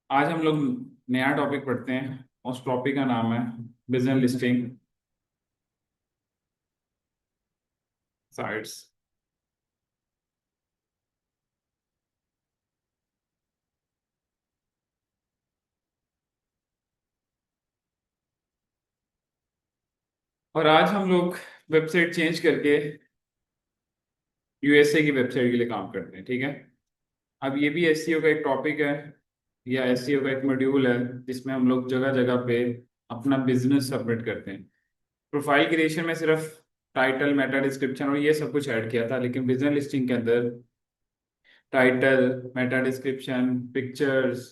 आज हम लोग नया टॉपिक पढ़ते हैं। उस टॉपिक का नाम है बिजनेस लिस्टिंग साइट्स। और आज हम लोग वेबसाइट चेंज करके यूएसए की वेबसाइट के लिए काम करते हैं, ठीक है। अब ये भी एसईओ का एक टॉपिक है या एसईओ का एक मॉड्यूल है जिसमें हम लोग जगह जगह पे अपना बिजनेस सबमिट करते हैं। प्रोफाइल क्रिएशन में सिर्फ टाइटल, मेटा डिस्क्रिप्शन और ये सब कुछ ऐड किया था, लेकिन बिजनेस लिस्टिंग के अंदर टाइटल, मेटा डिस्क्रिप्शन, पिक्चर्स,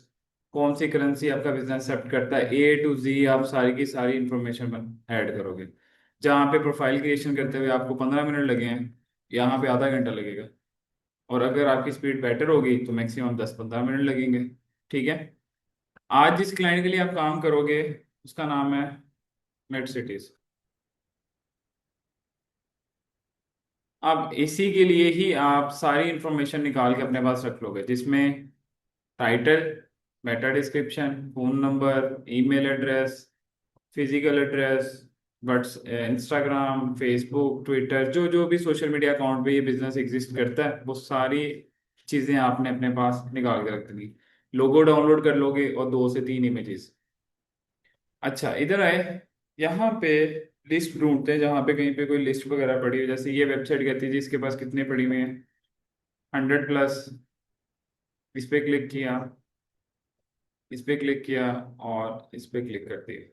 कौन सी करेंसी आपका बिजनेस एक्सेप्ट करता है, A to Z आप सारी की सारी इंफॉर्मेशन ऐड करोगे। जहाँ पे प्रोफाइल क्रिएशन करते हुए आपको 15 मिनट लगे हैं, यहाँ पे आधा घंटा लगेगा। और अगर आपकी स्पीड बेटर होगी तो मैक्सिमम 10-15 मिनट लगेंगे, ठीक है। आज जिस क्लाइंट के लिए आप काम करोगे उसका नाम है मेट सिटीज। अब इसी के लिए ही आप सारी इंफॉर्मेशन निकाल के अपने पास रख लोगे, जिसमें title, Meta description, phone number, email address, physical address, what's Instagram, Facebook, Twitter, जो जो भी सोशल मीडिया अकाउंट पे ये बिजनेस एग्जिस्ट करता है वो सारी चीज़ें आपने अपने पास निकाल के रख देंगी। लोगो डाउनलोड कर लोगे और 2 से 3 इमेजेस। अच्छा, इधर आए। यहाँ पे लिस्ट ढूंढते हैं, जहाँ पे कहीं पे कोई लिस्ट वगैरह पड़ी हो। जैसे ये वेबसाइट कहती है जी इसके पास कितने पड़ी हुई हैं, 100+। इस पे क्लिक किया, इस पे क्लिक किया और इस पे क्लिक कर दिया।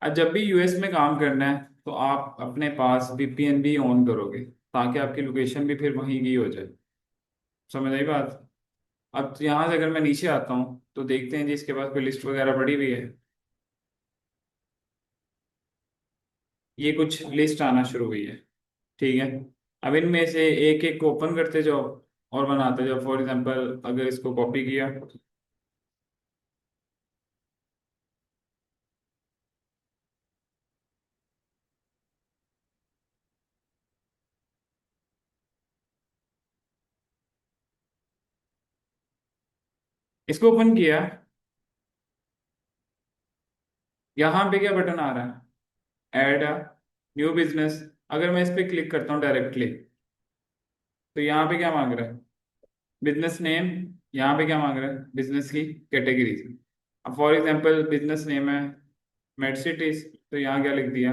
अब जब भी यूएस में काम करना है तो आप अपने पास VPN भी ऑन करोगे, ताकि आपकी लोकेशन भी फिर वहीं की हो जाए। समझ आई बात। अब यहाँ से अगर मैं नीचे आता हूँ तो देखते हैं जी इसके पास कोई लिस्ट वगैरह पड़ी हुई है। ये कुछ लिस्ट आना शुरू हुई है, ठीक है। अब इनमें से एक एक को ओपन करते जाओ और बनाते जाओ। फॉर एग्जांपल अगर इसको कॉपी किया, इसको ओपन किया, यहाँ पे क्या बटन आ रहा है, ऐड न्यू बिजनेस। अगर मैं इस पे क्लिक करता हूँ डायरेक्टली तो यहाँ पे क्या मांग रहा है, बिजनेस नेम। यहाँ पे क्या मांग रहा है, बिजनेस की कैटेगरी। अब फॉर एग्जांपल बिजनेस नेम है मेडसिटीज, तो यहाँ क्या लिख दिया,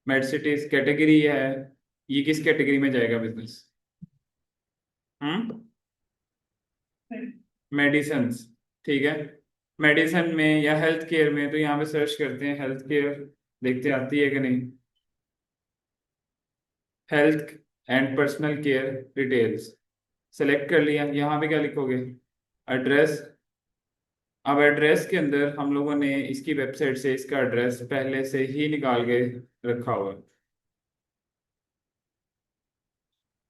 मेडसिटीज। कैटेगरी है, ये किस कैटेगरी में जाएगा बिजनेस, हम्म, मेडिसिन, ठीक है। मेडिसिन में या हेल्थ केयर में, तो यहाँ पे सर्च करते हैं हेल्थ केयर, देखते हैं आती है कि नहीं। Health and personal care details select कर लिया। यहाँ पे क्या लिखोगे, एड्रेस। अब एड्रेस के अंदर हम लोगों ने इसकी वेबसाइट से इसका एड्रेस पहले से ही निकाल के रखा हुआ है।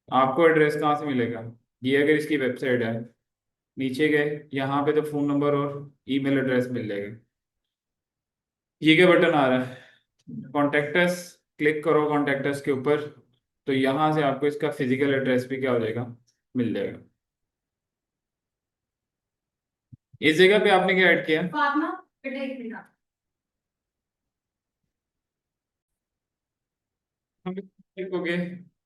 आपको एड्रेस कहाँ से मिलेगा, ये अगर इसकी वेबसाइट है, नीचे गए यहाँ पे तो फोन नंबर और ईमेल एड्रेस मिल जाएगा। ये क्या बटन आ रहा है, कॉन्टेक्टस। क्लिक करो कॉन्टेक्टस के ऊपर, तो यहाँ से आपको इसका फिजिकल एड्रेस भी क्या हो जाएगा, मिल जाएगा। इस जगह पे आपने क्या ऐड किया, लिखोगे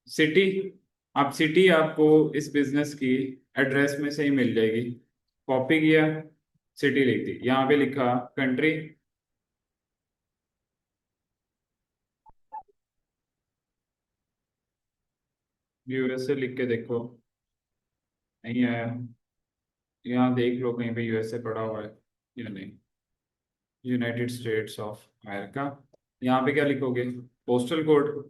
सिटी। आप सिटी आपको इस बिजनेस की एड्रेस में से ही मिल जाएगी। कॉपी किया, सिटी लिख दी, यहाँ पे लिखा कंट्री। यूएसए लिख के देखो, नहीं आया। यहाँ देख लो कहीं पे यूएसए पड़ा हुआ है या नहीं, यूनाइटेड स्टेट्स ऑफ अमेरिका। यहाँ पे क्या लिखोगे, पोस्टल कोड।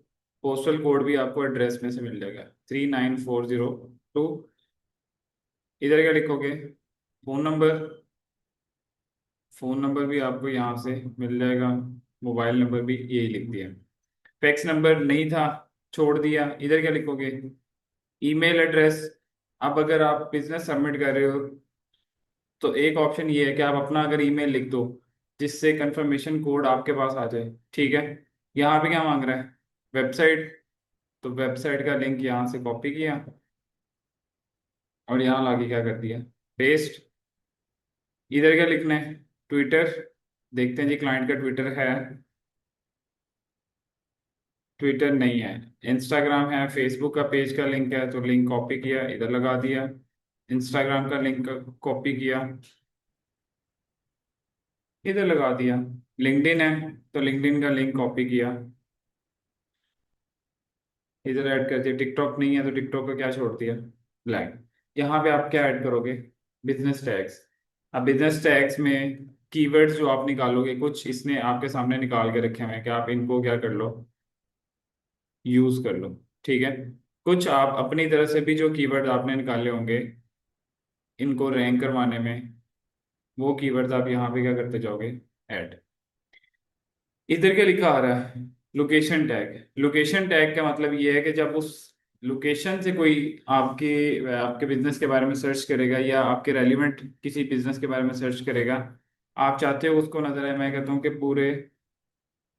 पोस्टल कोड भी आपको एड्रेस में से मिल जाएगा, 39402। इधर क्या लिखोगे, फोन नंबर। फोन नंबर भी आपको यहाँ से मिल जाएगा, मोबाइल नंबर भी यही लिख दिया। फैक्स नंबर नहीं था, छोड़ दिया। इधर क्या लिखोगे, ईमेल एड्रेस। अब अगर आप बिजनेस सबमिट कर रहे हो तो एक ऑप्शन ये है कि आप अपना अगर ईमेल लिख दो, जिससे कंफर्मेशन कोड आपके पास आ जाए, ठीक है। यहाँ पे क्या मांग रहा है, वेबसाइट। तो वेबसाइट का लिंक यहाँ से कॉपी किया और यहाँ लाके क्या कर दिया, पेस्ट। इधर क्या लिखना है? ट्विटर। देखते हैं जी क्लाइंट का ट्विटर है? ट्विटर नहीं है। इंस्टाग्राम है, फेसबुक का पेज का लिंक है, तो लिंक कॉपी किया, इधर लगा दिया। इंस्टाग्राम का लिंक कॉपी किया, इधर लगा दिया। लिंक्डइन है, तो लिंक्डइन का लिंक कॉपी किया, इधर ऐड कर दिया। टिकटॉक नहीं है तो टिकटॉक का क्या छोड़ दिया? ब्लैंक। यहाँ पे आप क्या ऐड करोगे? Business tags. अब बिजनेस टैग्स में कीवर्ड्स जो आप निकालोगे, कुछ इसने आपके सामने निकाल के रखे हुए हैं कि आप इनको क्या कर लो, यूज कर लो। ठीक है। कुछ आप अपनी तरह से भी जो कीवर्ड आपने निकाले होंगे इनको रैंक करवाने में, वो कीवर्ड्स आप यहाँ पे क्या करते जाओगे, ऐड। इधर क्या लिखा आ रहा है? Location tag. लोकेशन टैग का मतलब ये है कि जब उस लोकेशन से कोई आपके आपके बिजनेस के बारे में सर्च करेगा या आपके रेलिवेंट किसी बिजनेस के बारे में सर्च करेगा, आप चाहते हो उसको नजर आए, मैं कहता हूँ कि पूरे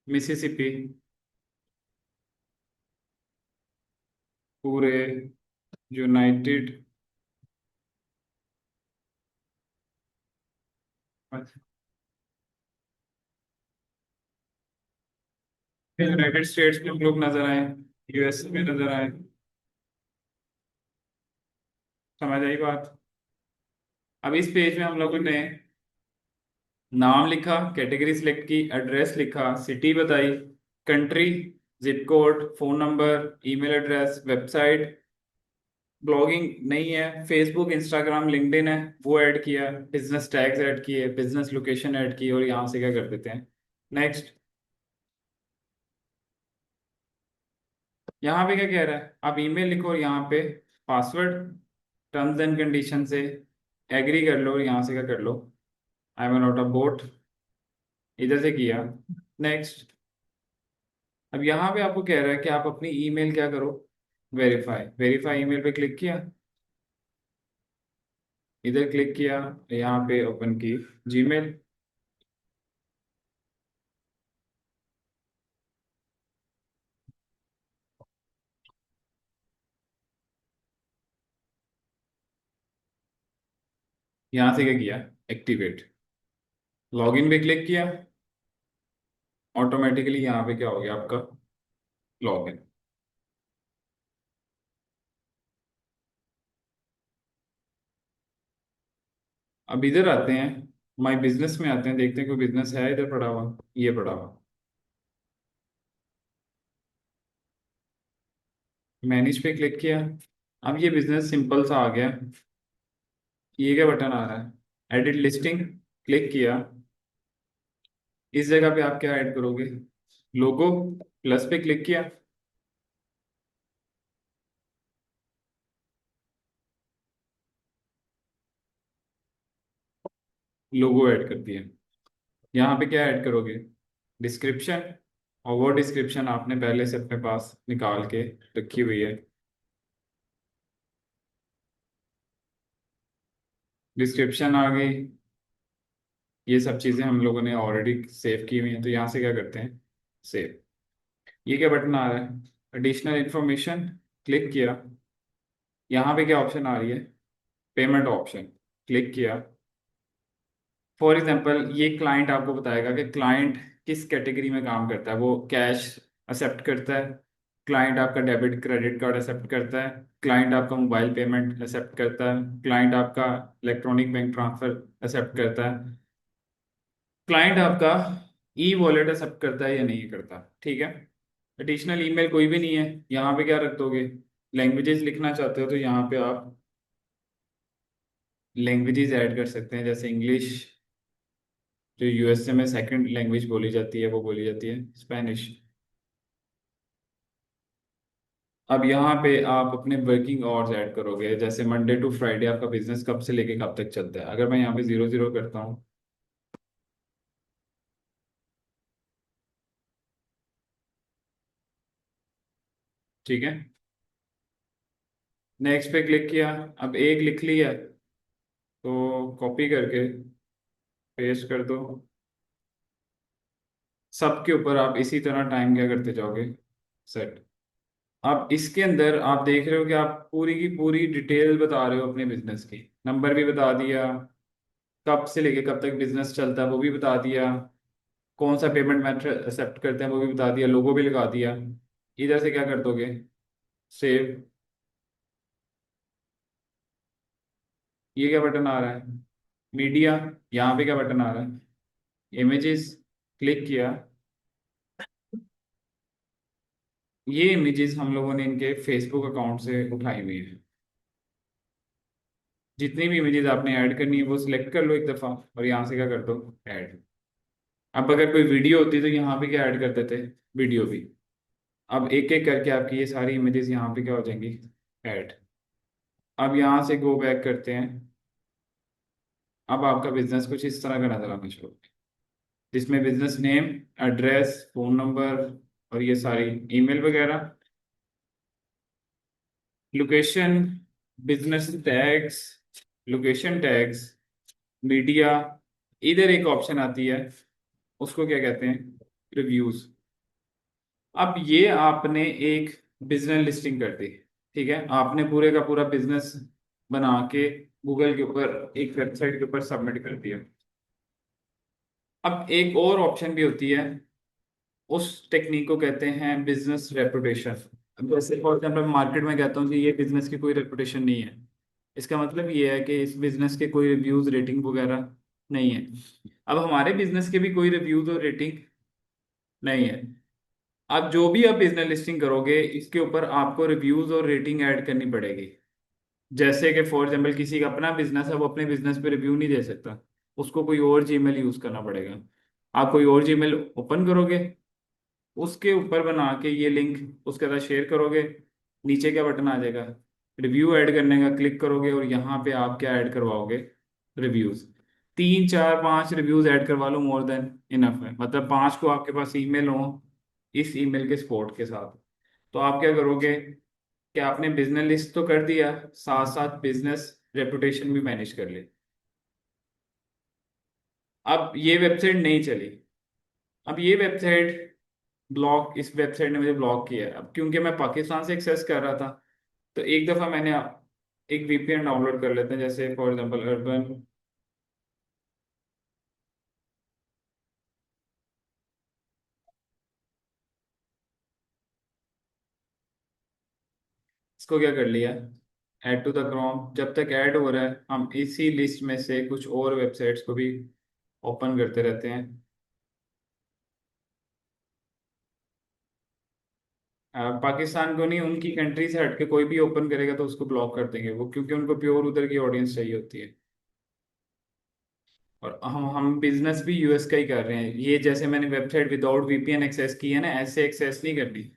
मिसिसिपी, पूरे यूनाइटेड, यूनाइटेड स्टेट्स में लोग नजर आए, यूएस में नजर आए। समझ आई बात? अब इस पेज में हम लोगों ने नाम लिखा, कैटेगरी सिलेक्ट की, एड्रेस लिखा, सिटी बताई, country, zip code, phone number, email address, website. Blogging नहीं है, फेसबुक, इंस्टाग्राम, लिंक्डइन है, वो ऐड किया। बिजनेस टैग्स ऐड किए, बिजनेस लोकेशन ऐड की, और यहाँ से क्या कर देते हैं, नेक्स्ट। यहाँ पे क्या कह रहा है? आप ईमेल लिखो और यहाँ पे पासवर्ड, टर्म्स एंड कंडीशन से एग्री कर लो, और यहाँ से क्या कर लो, I am not a bot, इधर से किया, नेक्स्ट। अब यहाँ पे आपको कह रहा है कि आप अपनी ईमेल क्या करो, वेरीफाई। वेरीफाई ईमेल पे क्लिक किया, इधर क्लिक किया, यहाँ पे ओपन की जीमेल। यहाँ से क्या किया, एक्टिवेट। लॉगिन पे क्लिक किया, ऑटोमेटिकली यहाँ पे क्या हो गया आपका, लॉगिन। अब इधर आते हैं, माई बिजनेस में आते हैं, देखते हैं कोई बिजनेस है इधर पड़ा हुआ, ये पड़ा हुआ। मैनेज पे क्लिक किया, अब ये बिजनेस सिंपल सा आ गया। ये क्या बटन आ रहा है, एडिट लिस्टिंग, क्लिक किया। इस जगह पे आप क्या ऐड करोगे, लोगो। प्लस पे क्लिक किया, लोगो ऐड कर दिया। यहाँ पे क्या ऐड करोगे, डिस्क्रिप्शन। और वो डिस्क्रिप्शन आपने पहले से अपने पास निकाल के रखी हुई है। डिस्क्रिप्शन आ गई, ये सब चीज़ें हम लोगों ने ऑलरेडी सेव की हुई हैं, तो यहाँ से क्या करते हैं, सेव। ये क्या बटन आ रहा है, एडिशनल इंफॉर्मेशन, क्लिक किया। यहाँ पे क्या ऑप्शन आ रही है, पेमेंट ऑप्शन, क्लिक किया। फॉर एग्जांपल ये क्लाइंट आपको बताएगा कि क्लाइंट किस कैटेगरी में काम करता है। वो कैश एक्सेप्ट करता है, क्लाइंट आपका डेबिट क्रेडिट कार्ड एक्सेप्ट करता है, क्लाइंट आपका मोबाइल पेमेंट एक्सेप्ट करता है, क्लाइंट आपका इलेक्ट्रॉनिक बैंक ट्रांसफर एक्सेप्ट करता है, क्लाइंट आपका ई वॉलेट एक्सेप्ट करता है या नहीं करता। ठीक है। एडिशनल ईमेल कोई भी नहीं है, यहाँ पे क्या रख दोगे, लैंग्वेजेस लिखना चाहते हो तो यहाँ पे आप लैंग्वेजेस ऐड कर सकते हैं, जैसे इंग्लिश, जो यूएसए में सेकंड लैंग्वेज बोली जाती है वो बोली जाती है स्पेनिश। अब यहाँ पे आप अपने वर्किंग आवर्स ऐड करोगे, जैसे मंडे टू फ्राइडे आपका बिजनेस कब से लेके कब तक चलता है। अगर मैं यहाँ पे 00 करता हूँ, ठीक है, नेक्स्ट पे क्लिक किया। अब एक लिख लिया, तो कॉपी करके पेस्ट कर दो। सबके ऊपर आप इसी तरह टाइम क्या करते जाओगे, सेट। अब इसके अंदर आप देख रहे हो कि आप पूरी की पूरी डिटेल बता रहे हो अपने बिजनेस की, नंबर भी बता दिया, कब से लेके कब तक बिजनेस चलता है वो भी बता दिया, कौन सा पेमेंट मेथड एक्सेप्ट करते हैं वो भी बता दिया, लोगो भी लगा दिया। इधर से क्या कर दोगे, सेव। ये क्या बटन आ रहा है, मीडिया, यहाँ पे क्या बटन आ रहा है, इमेजेस। क्लिक किया। ये इमेजेस हम लोगों ने इनके फेसबुक अकाउंट से उठाई हुई है। जितनी भी इमेजेस आपने ऐड करनी है वो सिलेक्ट कर लो एक दफ़ा, और यहाँ से क्या कर दो, ऐड। अब अगर कोई वीडियो होती तो यहाँ पे क्या ऐड कर देते, वीडियो भी। अब एक एक करके आपकी ये सारी इमेजेस यहाँ पे क्या हो जाएंगी, ऐड। अब यहाँ से गो बैक करते हैं। अब आपका बिजनेस कुछ इस तरह का नजर आना शुरू होगा, जिसमें business name, address, phone number और ये सारी ईमेल वगैरह, location, business tags, location tags, media. इधर एक ऑप्शन आती है, उसको क्या कहते हैं, रिव्यूज। अब ये आपने एक बिजनेस लिस्टिंग कर दी, ठीक है, आपने पूरे का पूरा बिजनेस बना के गूगल के ऊपर एक वेबसाइट के ऊपर सबमिट कर दिया। अब एक और ऑप्शन भी होती है, उस टेक्निक को कहते हैं बिजनेस रेपुटेशन। जैसे फॉर एग्जाम्पल मार्केट में कहता हूँ कि ये बिजनेस की कोई रेपुटेशन नहीं है, इसका मतलब ये है कि इस बिजनेस के कोई रिव्यूज रेटिंग वगैरह नहीं है। अब हमारे बिजनेस के भी कोई रिव्यूज और रेटिंग नहीं है। अब जो भी आप बिजनेस लिस्टिंग करोगे इसके ऊपर आपको रिव्यूज और रेटिंग ऐड करनी पड़ेगी। जैसे कि फॉर एग्जाम्पल किसी का अपना बिजनेस है, वो अपने बिजनेस पे रिव्यू नहीं दे सकता, उसको कोई और जीमेल यूज करना पड़ेगा। आप कोई और जीमेल ओपन करोगे, उसके ऊपर बना के ये लिंक उसके साथ शेयर करोगे, नीचे क्या बटन आ जाएगा, रिव्यू ऐड करने का, क्लिक करोगे और यहाँ पे आप क्या ऐड करवाओगे, रिव्यूज। 3 4 5 रिव्यूज ऐड करवा लो, मोर देन इनफ है। मतलब 5 को आपके पास ईमेल हो इस ईमेल के सपोर्ट के साथ। तो आप क्या करोगे कि आपने बिजनेस लिस्ट तो कर दिया, साथ साथ बिजनेस रेपुटेशन भी मैनेज कर ले। अब ये वेबसाइट नहीं चली। अब ये वेबसाइट ब्लॉक, इस वेबसाइट ने मुझे ब्लॉक किया है। अब क्योंकि मैं पाकिस्तान से एक्सेस कर रहा था, तो एक दफ़ा मैंने एक वीपीएन डाउनलोड कर लेते हैं, जैसे फॉर एग्जांपल अर्बन। इसको क्या कर लिया, ऐड टू द क्रोम। जब तक ऐड हो रहा है हम इसी लिस्ट में से कुछ और वेबसाइट्स को भी ओपन करते रहते हैं। पाकिस्तान को नहीं, उनकी कंट्री से हट के कोई भी ओपन करेगा तो उसको ब्लॉक कर देंगे वो, क्योंकि उनको प्योर उधर की ऑडियंस चाहिए होती है। और हम बिजनेस भी यूएस का ही कर रहे हैं। ये जैसे मैंने वेबसाइट विदाउट वीपीएन एक्सेस की है ना, ऐसे एक्सेस नहीं करनी,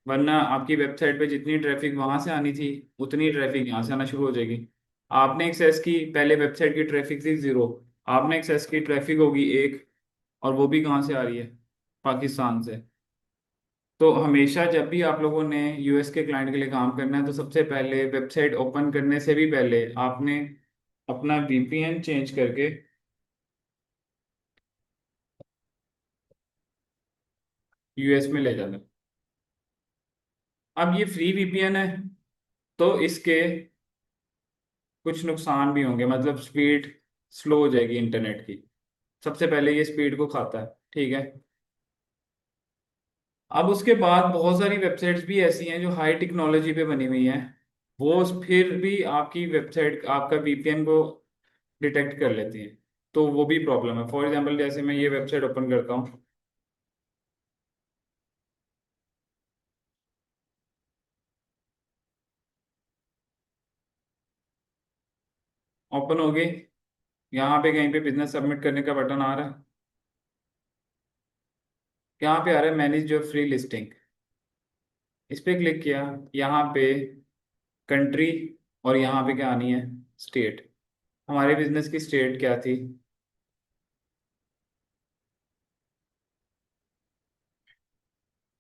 वरना आपकी वेबसाइट पे जितनी ट्रैफिक वहां से आनी थी उतनी ट्रैफिक यहाँ से आना शुरू हो जाएगी। आपने एक्सेस की, पहले वेबसाइट की ट्रैफिक थी 0, आपने एक्सेस की, ट्रैफिक होगी 1, और वो भी कहाँ से आ रही है, पाकिस्तान से। तो हमेशा जब भी आप लोगों ने यूएस के क्लाइंट के लिए काम करना है तो सबसे पहले वेबसाइट ओपन करने से भी पहले आपने अपना वीपीएन चेंज करके यूएस में ले जाना। अब ये फ्री वीपीएन है, तो इसके कुछ नुकसान भी होंगे, मतलब स्पीड स्लो हो जाएगी इंटरनेट की। सबसे पहले ये स्पीड को खाता है, ठीक है। अब उसके बाद बहुत सारी वेबसाइट्स भी ऐसी हैं जो हाई टेक्नोलॉजी पे बनी हुई हैं, वो फिर भी आपकी वेबसाइट, आपका वीपीएन को डिटेक्ट कर लेती हैं। तो वो भी प्रॉब्लम है। फॉर एग्जांपल जैसे मैं ये वेबसाइट ओपन करता हूँ, ओपन हो गई, यहाँ पे कहीं पे बिजनेस सबमिट करने का बटन आ रहा है, यहाँ पे आ रहा है मैनेज योर फ्री लिस्टिंग। इस पे क्लिक किया, यहाँ पे कंट्री, और यहाँ पे क्या आनी है, स्टेट। हमारे बिजनेस की स्टेट क्या थी,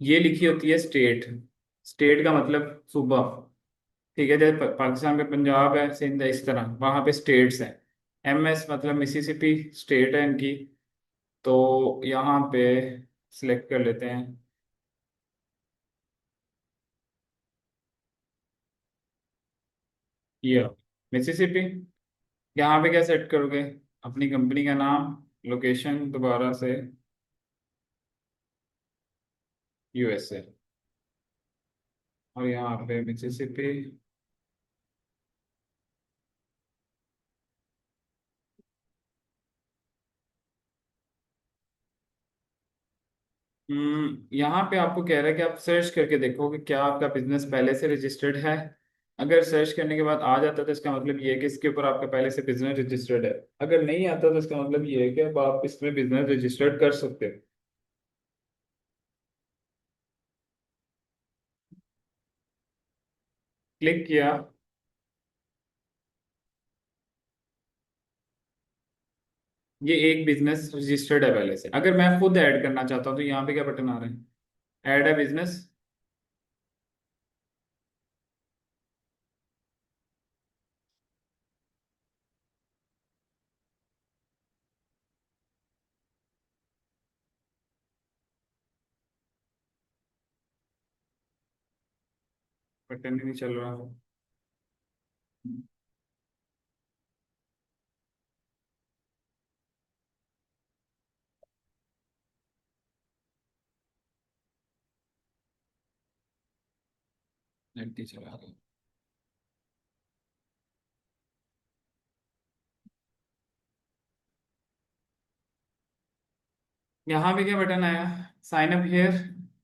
ये लिखी होती है स्टेट। स्टेट का मतलब सूबा, ठीक है। जैसे पाकिस्तान में पंजाब है, सिंध है, इस तरह वहाँ पे स्टेट्स हैं। एमएस मतलब मिसिसिपी स्टेट है इनकी। तो यहाँ पे सिलेक्ट कर लेते हैं, ये मिसिसिपी। यहाँ पे क्या सेट करोगे, अपनी कंपनी का नाम, लोकेशन दोबारा से यूएसए, और यहाँ पे मिसिसिपी। यहाँ पे आपको कह रहा है कि आप सर्च करके देखो कि क्या आपका बिजनेस पहले से रजिस्टर्ड है। अगर सर्च करने के बाद आ जाता है तो इसका मतलब ये है कि इसके ऊपर आपका पहले से बिजनेस रजिस्टर्ड है। अगर नहीं आता तो इसका मतलब ये है कि अब आप इसमें बिजनेस रजिस्टर्ड कर सकते हो। क्लिक किया। ये एक बिजनेस रजिस्टर्ड है पहले से। अगर मैं खुद ऐड करना चाहता हूँ तो यहाँ पे क्या बटन आ रहा है? ऐड है बिजनेस। बटन ही नहीं चल रहा। नेट नहीं चला रहा। यहाँ पे क्या बटन आया? Sign up here.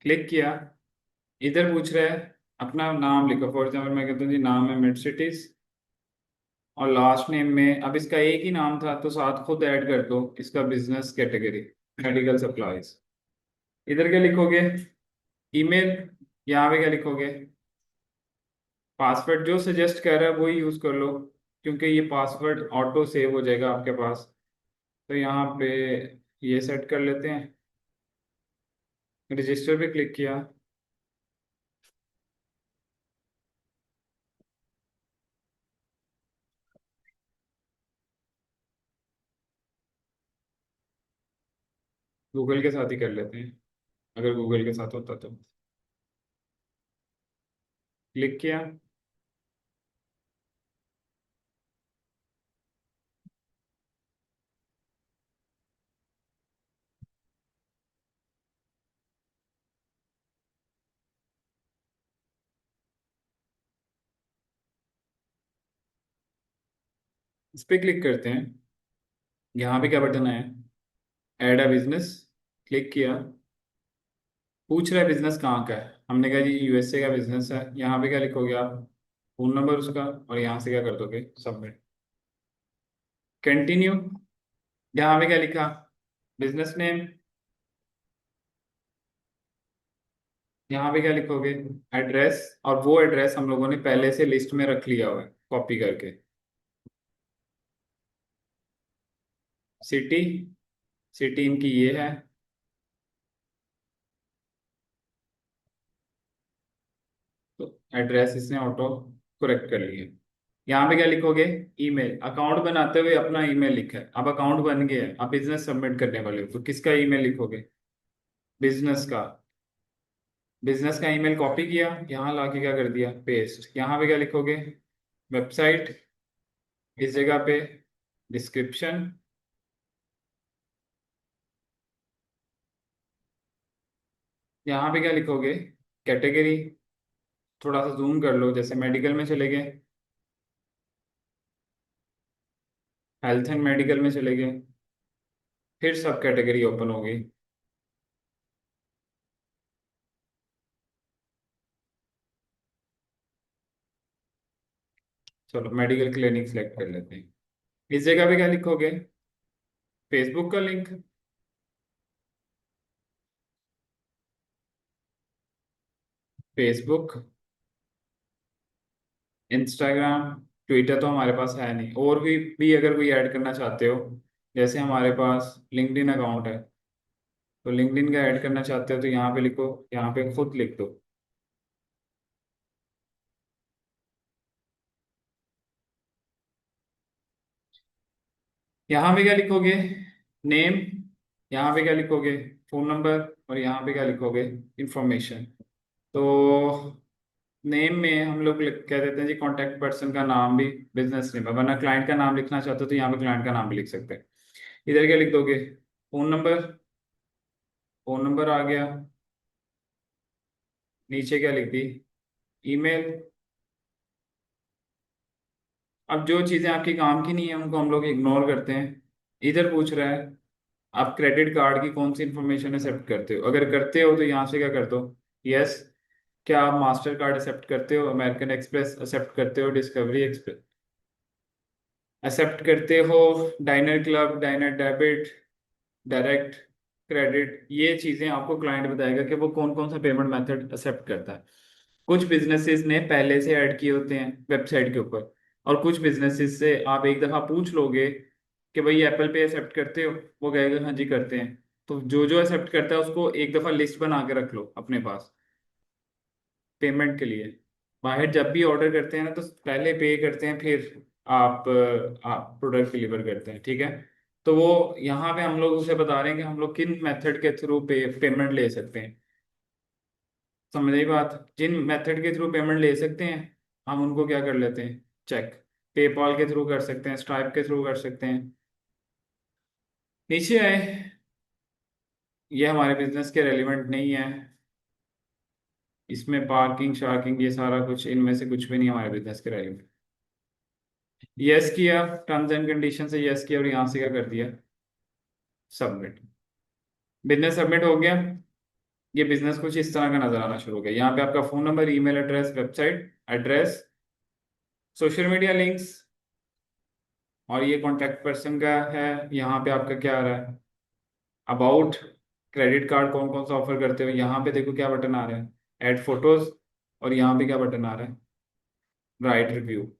क्लिक किया। इधर पूछ रहा है अपना नाम लिखो। फॉर एग्जाम्पल मैं कहता हूँ जी नाम है मिड सिटीज, और लास्ट नेम में अब इसका एक ही नाम था तो साथ खुद ऐड कर दो इसका बिजनेस कैटेगरी, मेडिकल सप्लाईज। इधर क्या लिखोगे? ईमेल। यहाँ पे क्या लिखोगे? पासवर्ड जो सजेस्ट कर रहा है वही यूज कर लो, क्योंकि ये पासवर्ड ऑटो सेव हो जाएगा आपके पास। तो यहाँ पे ये सेट कर लेते हैं। रजिस्टर पे क्लिक किया। गूगल के साथ ही कर लेते हैं, अगर गूगल के साथ होता तो। क्लिक किया। इस पे क्लिक करते हैं। यहाँ पे क्या बटन है? Add a business. क्लिक किया। पूछ रहा है बिजनेस कहाँ का है। हमने कहा जी यूएसए का बिजनेस है। यहाँ पे क्या लिखोगे आप? फोन नंबर उसका, और यहाँ से क्या कर दोगे? सबमिट। कंटिन्यू। यहाँ पे क्या लिखा? Business name. यहाँ पे क्या लिखोगे? एड्रेस। और वो एड्रेस हम लोगों ने पहले से लिस्ट में रख लिया हुआ है कॉपी करके। सिटी। सिटी इनकी ये है। तो एड्रेस इसने ऑटो करेक्ट कर लिया। यहाँ पे क्या लिखोगे? ईमेल। अकाउंट बनाते हुए अपना ईमेल लिखा है। अब अकाउंट बन गया है, अब बिजनेस सबमिट करने वाले हो तो किसका ईमेल लिखोगे? बिजनेस का। बिजनेस का ईमेल कॉपी किया, यहाँ लाके क्या कर दिया? पेस्ट। यहाँ पे क्या लिखोगे? वेबसाइट। इस जगह पे डिस्क्रिप्शन। यहाँ पे क्या लिखोगे? कैटेगरी। थोड़ा सा जूम कर लो, जैसे मेडिकल में चले गए, हेल्थ एंड मेडिकल में चले गए, फिर सब कैटेगरी ओपन हो गई। चलो मेडिकल क्लिनिक सेलेक्ट कर लेते हैं। इस जगह पे क्या लिखोगे? फेसबुक का लिंक। फेसबुक, इंस्टाग्राम, ट्विटर तो हमारे पास है नहीं। और भी अगर कोई ऐड करना चाहते हो, जैसे हमारे पास लिंक्डइन अकाउंट है, तो लिंक्डइन का ऐड करना चाहते हो तो यहाँ पे लिखो, यहाँ पे खुद लिख दो। यहाँ पे क्या लिखोगे? नेम। यहाँ पे क्या लिखोगे? Phone number. और यहाँ पे क्या लिखोगे? इंफॉर्मेशन। तो नेम में हम लोग कह देते हैं जी कॉन्टैक्ट पर्सन का नाम भी बिजनेस नेम है, वरना क्लाइंट का नाम लिखना चाहते हो तो यहाँ पे क्लाइंट का नाम भी लिख सकते हैं। इधर क्या लिख दोगे? फोन नंबर, फोन नंबर आ गया। नीचे क्या लिख दी? ईमेल। अब जो चीजें आपके काम की नहीं है उनको हम लोग इग्नोर करते हैं। इधर पूछ रहा है आप क्रेडिट कार्ड की कौन सी इंफॉर्मेशन एक्सेप्ट करते हो, अगर करते हो तो यहाँ से क्या कर दो, यस। क्या आप मास्टर कार्ड एक्सेप्ट करते हो, अमेरिकन एक्सप्रेस एक्सेप्ट करते हो, डिस्कवरी एक्सप्रेस एक्सेप्ट करते हो, dinar club, dinar debit, direct credit, ये चीजें आपको क्लाइंट बताएगा कि वो कौन कौन सा पेमेंट मेथड एक्सेप्ट करता है। कुछ बिजनेसेस ने पहले से ऐड किए होते हैं वेबसाइट के ऊपर, और कुछ बिजनेसेस से आप एक दफा पूछ लोगे कि भाई एप्पल पे एक्सेप्ट करते हो, वो कहेगा हाँ जी करते हैं। तो जो जो एक्सेप्ट करता है उसको एक दफा लिस्ट बना के रख लो अपने पास पेमेंट के लिए। बाहर जब भी ऑर्डर करते हैं ना तो पहले पे करते हैं, फिर आप प्रोडक्ट डिलीवर करते हैं, ठीक है। तो वो यहाँ पे हम लोग उसे बता रहे हैं कि हम लोग किन मेथड के थ्रू पेमेंट ले सकते हैं। समझ आई बात? जिन मेथड के थ्रू पेमेंट ले सकते हैं हम उनको क्या कर लेते हैं, चेक। पेपाल के थ्रू कर सकते हैं, स्ट्राइप के थ्रू कर सकते हैं। नीचे आए, ये हमारे बिजनेस के रेलिवेंट नहीं है। इसमें पार्किंग शार्किंग ये सारा कुछ इनमें से कुछ भी नहीं हमारे बिजनेस के रेलिवेंट। यस किया, टर्म्स एंड कंडीशन से यस किया और यहाँ से क्या कर दिया, सबमिट। बिजनेस सबमिट हो गया। ये बिजनेस कुछ इस तरह का नजर आना शुरू हो गया। यहाँ पे आपका phone number, email address, website address, social media links, और ये कॉन्टैक्ट पर्सन का है। यहाँ पे आपका क्या आ रहा है, अबाउट, क्रेडिट कार्ड कौन कौन सा ऑफर करते हो, यहाँ पे देखो क्या बटन आ रहा है, ऐड फोटोज, और यहाँ पे क्या बटन आ रहा है, राइट रिव्यू।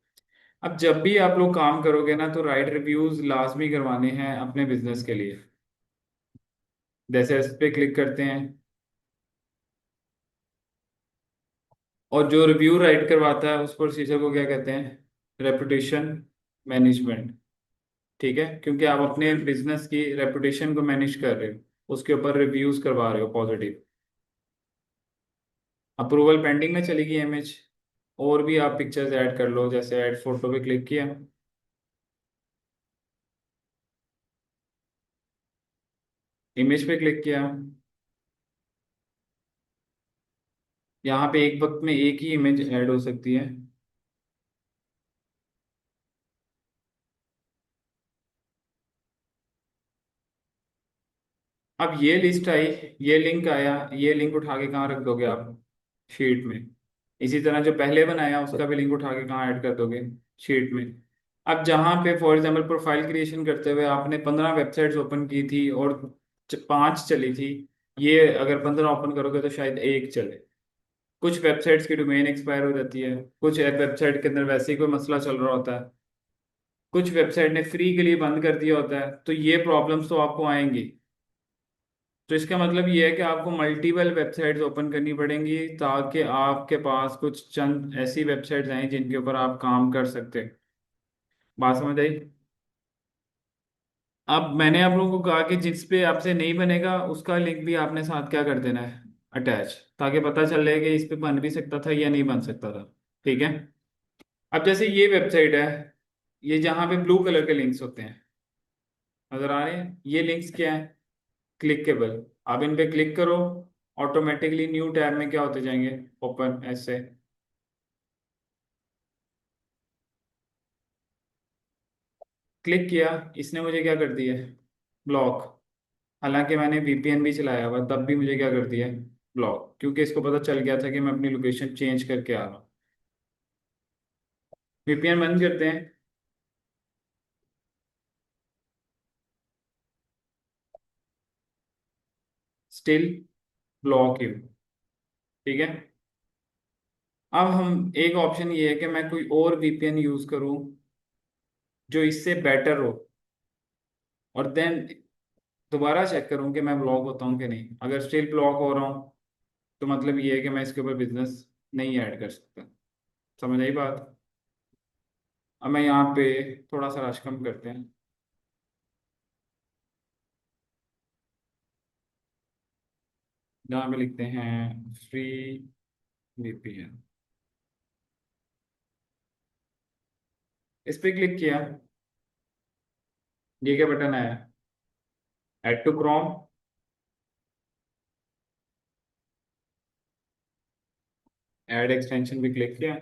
अब जब भी आप लोग काम करोगे ना तो राइट रिव्यूज लाजमी करवाने हैं अपने बिजनेस के लिए। जैसे इस पे क्लिक करते हैं, और जो रिव्यू राइट करवाता है उस प्रोसीजर को क्या कहते हैं, रेपुटेशन मैनेजमेंट। ठीक है, क्योंकि आप अपने बिजनेस की रेपुटेशन को मैनेज कर रहे हो, उसके ऊपर रिव्यूज करवा रहे हो पॉजिटिव। अप्रूवल पेंडिंग में चलेगी इमेज, और भी आप पिक्चर्स ऐड कर लो, जैसे ऐड फोटो पे क्लिक किया, इमेज पे क्लिक किया। यहाँ पे एक वक्त में एक ही इमेज ऐड हो सकती है। अब ये लिस्ट आई, ये लिंक आया, ये लिंक उठा के कहाँ रख दोगे आप, शीट में। इसी तरह जो पहले बनाया उसका भी लिंक उठा के कहाँ ऐड कर दोगे, शीट में। अब जहाँ पे फॉर एग्जांपल प्रोफाइल क्रिएशन करते हुए आपने 15 वेबसाइट्स ओपन की थी और 5 चली थी, ये अगर 15 ओपन करोगे तो शायद एक चले। कुछ वेबसाइट्स की डोमेन एक्सपायर हो जाती है, कुछ वेबसाइट के अंदर वैसे ही कोई मसला चल रहा होता है, कुछ वेबसाइट ने फ्री के लिए बंद कर दिया होता है, तो ये प्रॉब्लम्स तो आपको आएंगी। तो इसका मतलब ये है कि आपको मल्टीपल वेबसाइट्स ओपन करनी पड़ेंगी ताकि आपके पास कुछ चंद ऐसी वेबसाइट्स आए जिनके ऊपर आप काम कर सकते हैं। बात समझ आई? अब मैंने आप लोगों को कहा कि जिस पे आपसे नहीं बनेगा उसका लिंक भी आपने साथ क्या कर देना है, अटैच, ताकि पता चले कि इस पे बन भी सकता था या नहीं बन सकता था। ठीक है। अब जैसे ये वेबसाइट है, ये जहाँ पे ब्लू कलर के लिंक्स होते हैं, नजर आ रहे हैं, ये लिंक्स क्या है, क्लिकेबल। आप इन पे क्लिक करो, ऑटोमेटिकली न्यू टैब में क्या होते जाएंगे, ओपन ऐसे। क्लिक किया, इसने मुझे क्या कर दिया, ब्लॉक। हालांकि मैंने वीपीएन भी चलाया हुआ तब भी मुझे क्या कर दिया, ब्लॉक, क्योंकि इसको पता चल गया था कि मैं अपनी लोकेशन चेंज करके आ रहा हूँ। वीपीएन बंद करते हैं, स्टिल ब्लॉक यू। ठीक है। अब हम एक ऑप्शन ये है कि मैं कोई और वीपीएन यूज करूं जो इससे बेटर हो, और देन दोबारा चेक करूं कि मैं ब्लॉक होता हूँ कि नहीं। अगर स्टिल ब्लॉक हो रहा हूँ तो मतलब ये है कि मैं इसके ऊपर बिजनेस नहीं ऐड कर सकता। समझ आई बात? अब मैं यहाँ पे थोड़ा सा रश कम करते हैं, जहाँ पे लिखते हैं फ्री वीपीएन, इस पे क्लिक किया, ये क्या बटन आया, add to Chrome, add extension भी क्लिक किया।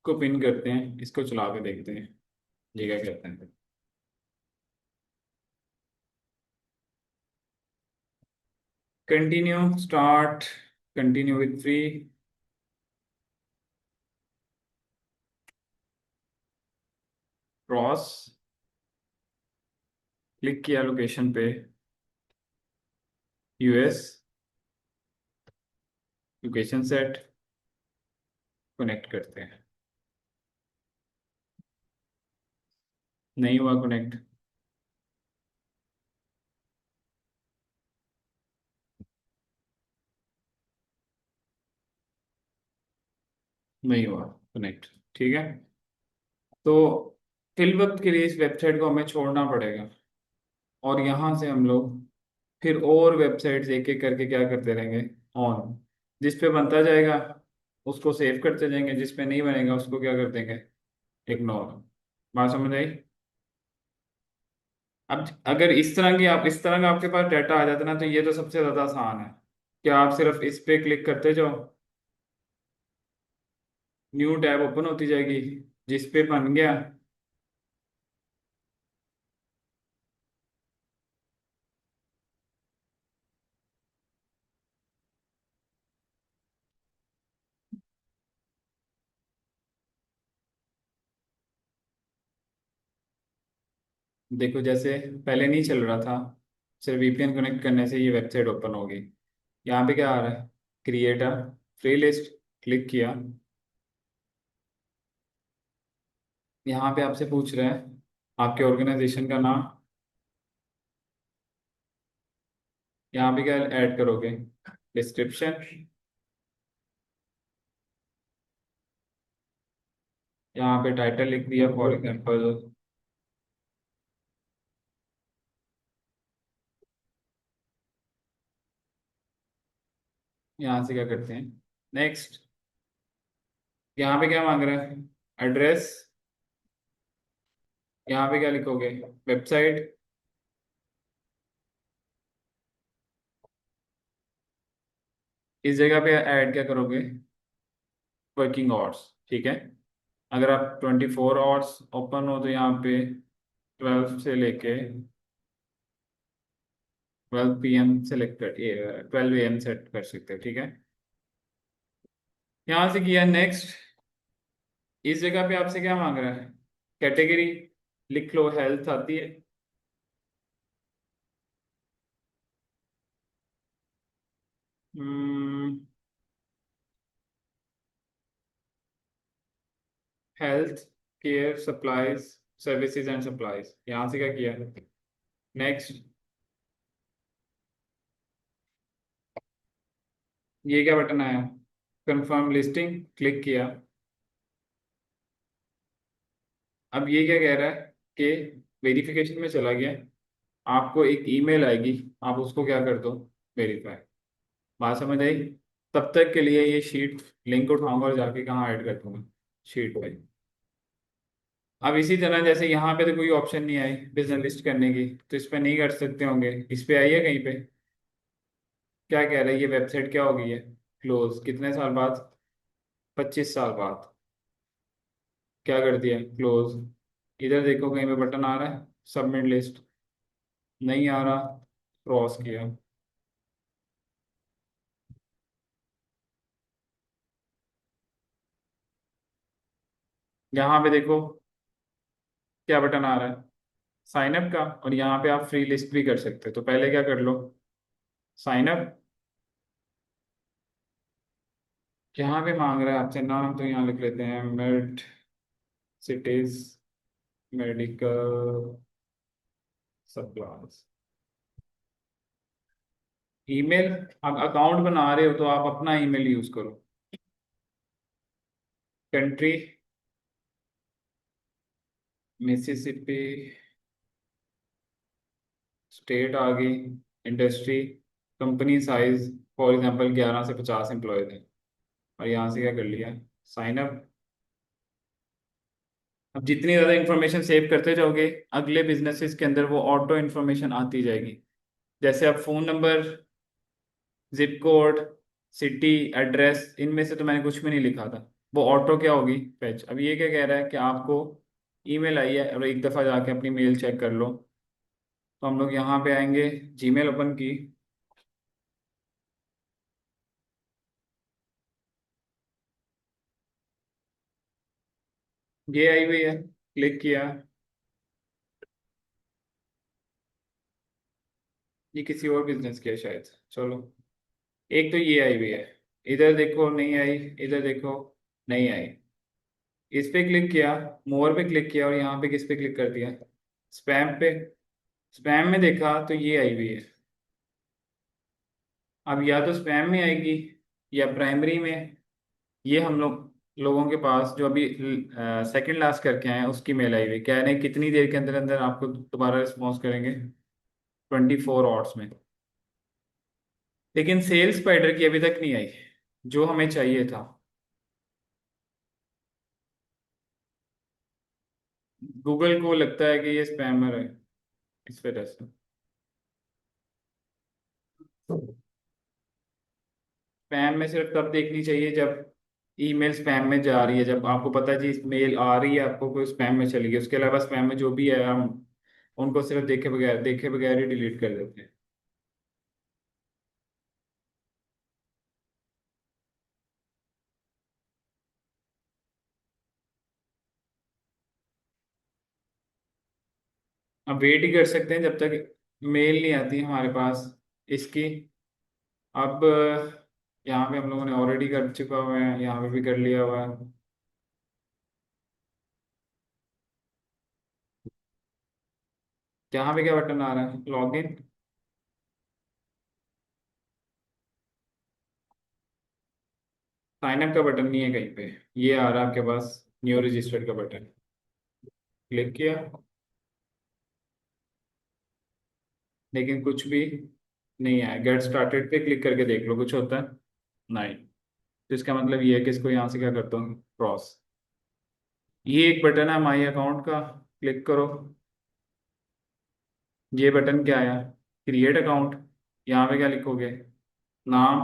इसको पिन करते हैं, इसको चला के देखते हैं ये क्या कहते हैं। Continue, start, continue with free, cross, click किया लोकेशन पे, यूएस, लोकेशन सेट, कनेक्ट करते हैं। नहीं हुआ कनेक्ट, नहीं हुआ कनेक्ट। ठीक है, तो फिल वक्त के लिए इस वेबसाइट को हमें छोड़ना पड़ेगा, और यहाँ से हम लोग फिर और वेबसाइट्स एक एक करके क्या करते रहेंगे, ऑन। जिस पे बनता जाएगा उसको सेव करते जाएंगे, जिस पे नहीं बनेगा उसको क्या कर देंगे, इग्नोर। बात समझ आई? अब अगर इस तरह का आपके पास डाटा आ जाता ना, तो ये तो सबसे ज्यादा आसान है कि आप सिर्फ इस पे क्लिक करते जाओ, न्यू टैब ओपन होती जाएगी, जिस पे बन गया। देखो जैसे पहले नहीं चल रहा था, सिर्फ वीपीएन कनेक्ट करने से ये वेबसाइट ओपन होगी। यहाँ पे क्या आ रहा है, create a free list, click किया। यहाँ पे आपसे पूछ रहे हैं आपके ऑर्गेनाइजेशन का नाम, यहाँ पे क्या ऐड करोगे, डिस्क्रिप्शन, यहाँ पे टाइटल लिख दिया फॉर एग्जाम्पल, यहाँ से क्या करते हैं, नेक्स्ट। यहाँ पे क्या मांग रहा है, एड्रेस, यहाँ पे क्या लिखोगे, वेबसाइट, इस जगह पे ऐड क्या करोगे, वर्किंग आवर्स। ठीक है, अगर आप 24 आवर्स ओपन हो तो यहाँ पे 12 से लेके 12 PM सेलेक्ट कर, 12 AM सेट कर सकते हो। ठीक है, यहाँ से किया नेक्स्ट। इस जगह पे आपसे क्या मांग रहा है, कैटेगरी, लिख लो हेल्थ आती है। Health care supplies, services and supplies, यहाँ से क्या किया, नेक्स्ट। ये क्या बटन आया, कंफर्म लिस्टिंग, क्लिक किया। अब ये क्या कह रहा है कि वेरिफिकेशन में चला गया, आपको एक ईमेल आएगी, आप उसको क्या कर दो, वेरीफाई। बात समझ आई? तब तक के लिए ये शीट लिंक उठाऊंगा और जाके कहाँ ऐड कर दूंगा, शीट पे। अब इसी तरह जैसे यहाँ पे तो कोई ऑप्शन नहीं आई बिजनेस लिस्ट करने की, तो इस पे नहीं कर सकते होंगे, इस पे आई है कहीं पे, क्या कह रहा है ये वेबसाइट क्या हो गई है, क्लोज, कितने साल बाद, 25 साल बाद। क्या कर दिया, क्लोज। इधर देखो कहीं पे बटन आ रहा है, सबमिट लिस्ट, नहीं आ रहा, क्रॉस किया। यहाँ पे देखो क्या बटन आ रहा है, साइन अप का, और यहाँ पे आप फ्री लिस्ट भी कर सकते हो, तो पहले क्या कर लो, साइन अप। यहाँ पे मांग रहा है आपसे नाम, तो यहाँ लिख लेते हैं made cities medical supplies. Email, आप अकाउंट बना रहे हो तो आप अपना ईमेल यूज करो। कंट्री मिसिसिपी, स्टेट आ गई, industry, company size, for example 11 से 50 एम्प्लॉय थे, और यहाँ से क्या कर लिया, साइन अप। अब जितनी ज़्यादा इन्फॉर्मेशन सेव करते जाओगे अगले बिजनेसेस के अंदर वो ऑटो इन्फॉर्मेशन आती जाएगी। जैसे अब phone number, zip code, city, address, इनमें से तो मैंने कुछ भी नहीं लिखा था, वो ऑटो क्या होगी, फेच। अब ये क्या कह रहा है कि आपको ईमेल आई है और एक दफ़ा जाके अपनी मेल चेक कर लो। तो हम लोग यहाँ पे आएंगे, जीमेल ओपन की, ये आई हुई है, क्लिक किया, ये किसी और बिजनेस की है शायद, चलो। एक तो ये आई हुई है, इधर देखो नहीं आई, इधर देखो नहीं आई। इस पे क्लिक किया, मोर पे क्लिक किया, और यहाँ पे किस पे क्लिक कर दिया, स्पैम पे। स्पैम में देखा तो ये आई हुई है। अब या तो स्पैम में आएगी या प्राइमरी में। ये हम लोगों के पास जो अभी सेकंड लास्ट करके आए हैं उसकी मेल आई हुई, कह रहे हैं कितनी देर के अंदर अंदर आपको दोबारा रिस्पॉन्स करेंगे, 24 आवर्स में। लेकिन सेल्स स्पाइडर की अभी तक नहीं आई, जो हमें चाहिए था। गूगल को लगता है कि ये स्पैमर है, इस वजह से। स्पैम में सिर्फ तब देखनी चाहिए जब ईमेल स्पैम में जा रही है, जब आपको पता है जी मेल आ रही है आपको, कोई स्पैम में चली गई। उसके अलावा स्पैम में जो भी है हम उनको सिर्फ देखे बगैर ही डिलीट कर देते हैं। अब वेट ही कर सकते हैं जब तक मेल नहीं आती हमारे पास इसकी। अब यहाँ पे हम लोगों ने ऑलरेडी कर चुका हुआ है, यहाँ पे भी कर लिया हुआ है। यहाँ पे क्या बटन आ रहा है, लॉग इन। साइन अप का बटन नहीं है कहीं पे, ये आ रहा है आपके पास न्यू रजिस्टर्ड का बटन, क्लिक किया, लेकिन कुछ भी नहीं आया। गेट स्टार्टेड पे क्लिक करके देख लो, कुछ होता है नहीं। तो इसका मतलब ये है कि इसको यहाँ से क्या करता हूँ, क्रॉस। ये एक बटन है माई अकाउंट का, क्लिक करो। ये बटन क्या आया, क्रिएट अकाउंट। यहाँ पे क्या लिखोगे, नाम।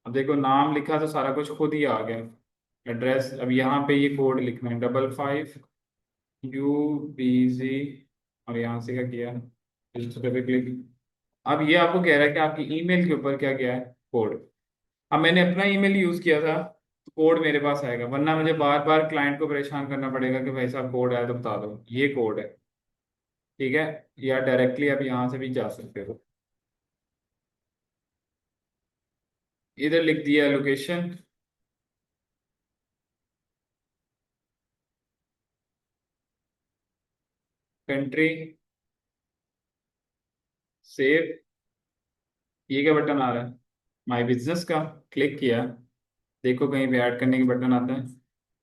अब देखो नाम लिखा तो सारा कुछ खुद ही आ गया। एड्रेस, अब यहाँ पे ये कोड लिखना है, 55UBZ, और यहाँ से क्या किया, रजिस्टर पे क्लिक। अब ये आपको कह रहा है कि आपकी ईमेल के ऊपर क्या गया है, कोड। अब मैंने अपना ईमेल यूज किया था तो कोड मेरे पास आएगा, वरना मुझे बार बार क्लाइंट को परेशान करना पड़ेगा कि भाई साहब कोड आया तो बता दो, ये कोड है। ठीक है, या डायरेक्टली आप यहाँ से भी जा सकते हो। इधर लिख दिया लोकेशन, कंट्री, सेव। ये क्या बटन आ रहा है, माई बिजनेस का, क्लिक किया, देखो कहीं पे ऐड करने की बटन आता है,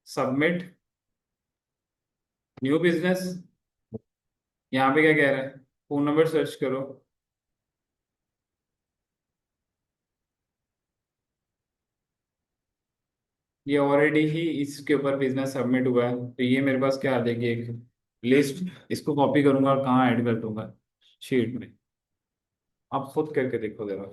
सबमिट, न्यू बिजनेस। यहाँ पे क्या कह रहा है, फोन नंबर सर्च करो। ये ऑलरेडी ही इसके ऊपर बिजनेस सबमिट हुआ है, तो ये मेरे पास क्या आ जाएगी, एक लिस्ट। इसको कॉपी करूंगा और कहाँ ऐड कर दूंगा, शीट में। आप खुद करके देखो जरा।